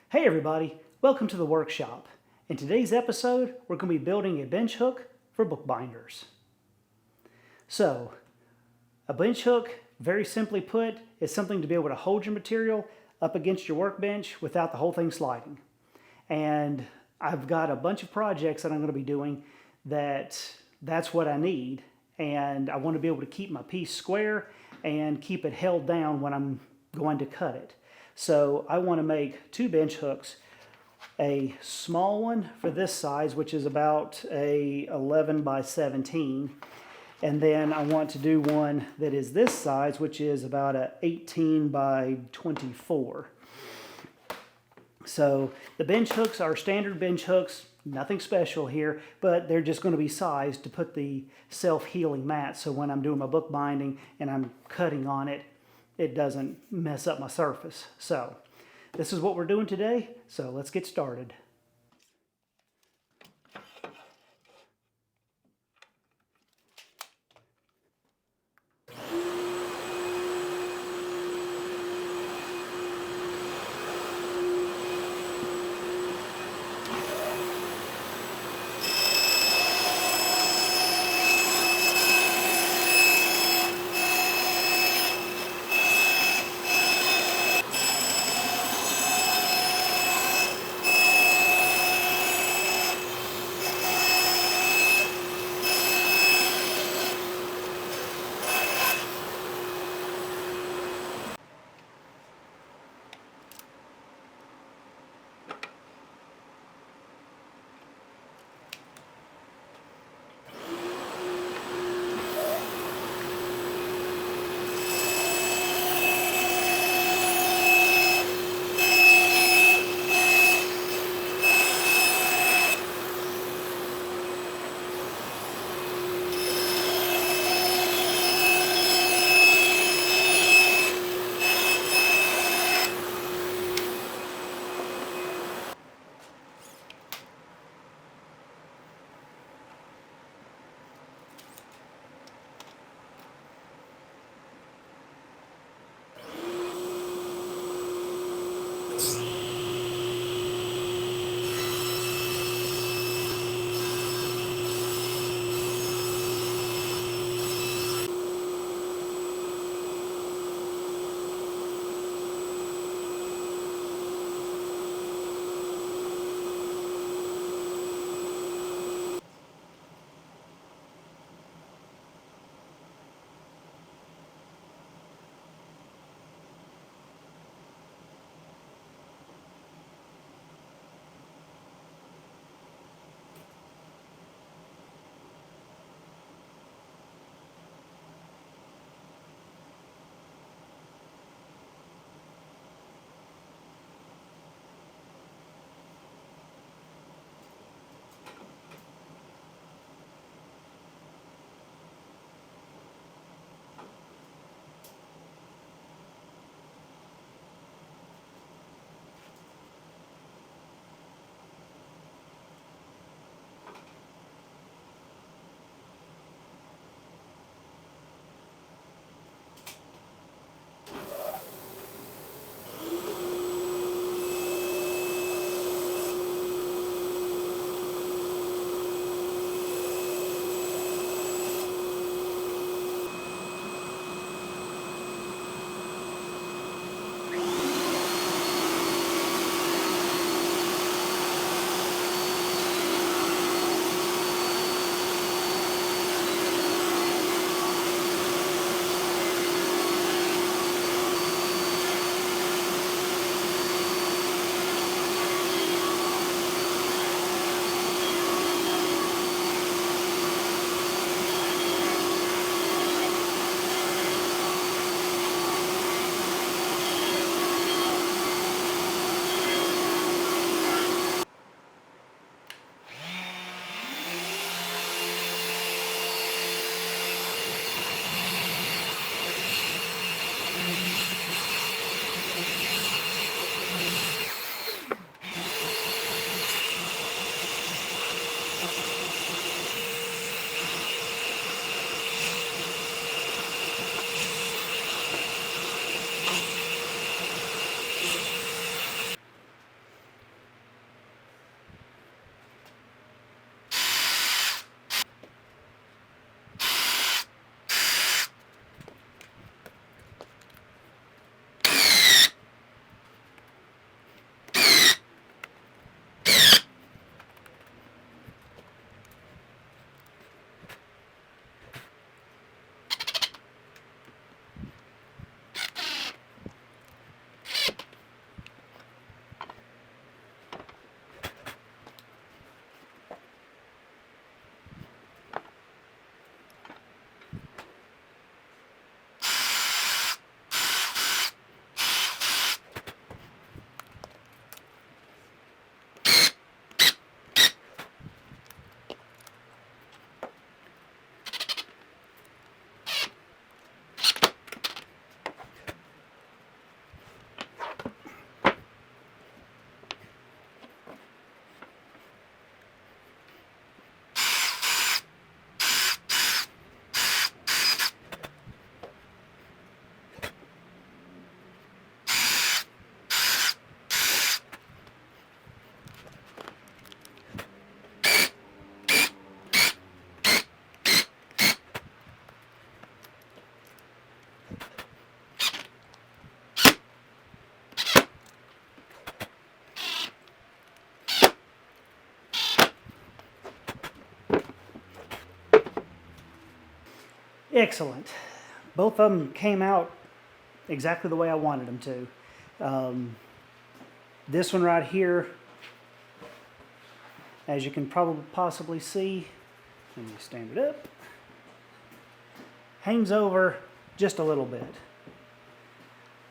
Hey everybody, welcome to the workshop. In today's episode, we're going to be building a bench hook for bookbinders. So, a bench hook, very simply put, is something to be able to hold your material up against your workbench without the whole thing sliding. And I've got a bunch of projects that I'm going to be doing that's what I need. And I want to be able to keep my piece square and keep it held down when I'm going to cut it. So I want to make two bench hooks, a small one for this size, which is about a 11 by 17. And then I want to do one that is this size, which is about a 18 by 24. So the bench hooks are standard bench hooks, nothing special here, but they're just going to be sized to put the self-healing mat, so when I'm doing my bookbinding and I'm cutting on it, it doesn't mess up my surface. So this is what we're doing today, so let's get started. Excellent. Both of them came out exactly the way I wanted them to. This one right here, as you can probably possibly see, let me stand it up, hangs over just a little bit.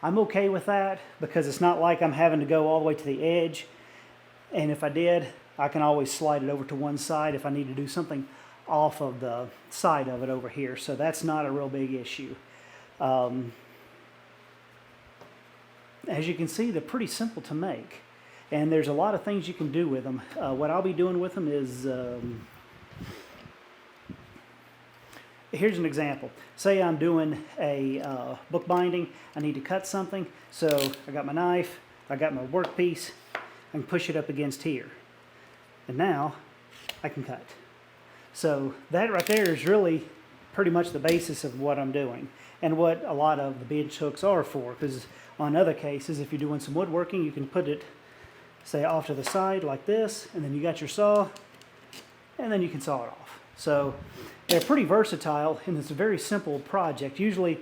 I'm okay with that because it's not like I'm having to go all the way to the edge, and if I did, I can always slide it over to one side if I need to do something off of the side of it over here, so that's not a real big issue. As you can see, they're pretty simple to make, and there's a lot of things you can do with them. What I'll be doing with them is, here's an example. Say I'm doing a bookbinding, I need to cut something, so I got my knife, I got my workpiece, I can push it up against here, and now I can cut. So that right there is really pretty much the basis of what I'm doing, and what a lot of the bench hooks are for, because on other cases, if you're doing some woodworking, you can put it, say, off to the side like this, and then you got your saw, and then you can saw it off. So they're pretty versatile, and it's a very simple project. Usually,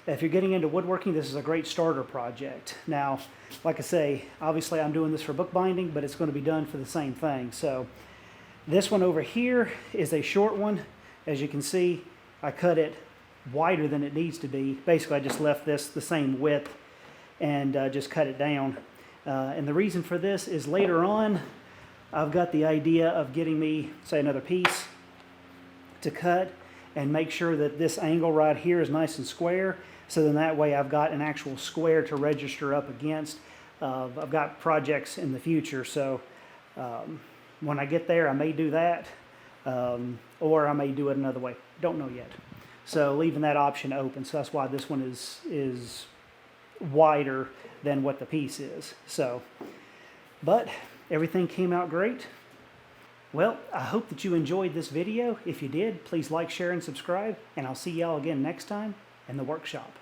if you're getting into woodworking, this is a great starter project. Now, like I say, obviously I'm doing this for bookbinding, but it's going to be done for the same thing. So this one over here is a short one. As you can see, I cut it wider than it needs to be. Basically, I just left this the same width and just cut it down. And the reason for this is later on, I've got the idea of getting me, say, another piece to cut and make sure that this angle right here is nice and square. So then that way I've got an actual square to register up against. I've got projects in the future, so when I get there, I may do that, or I may do it another way. Don't know yet. So leaving that option open. So that's why this one is wider than what the piece is. So, but everything came out great. Well, I hope that you enjoyed this video. If you did, please like, share, and subscribe, and I'll see y'all again next time in the workshop.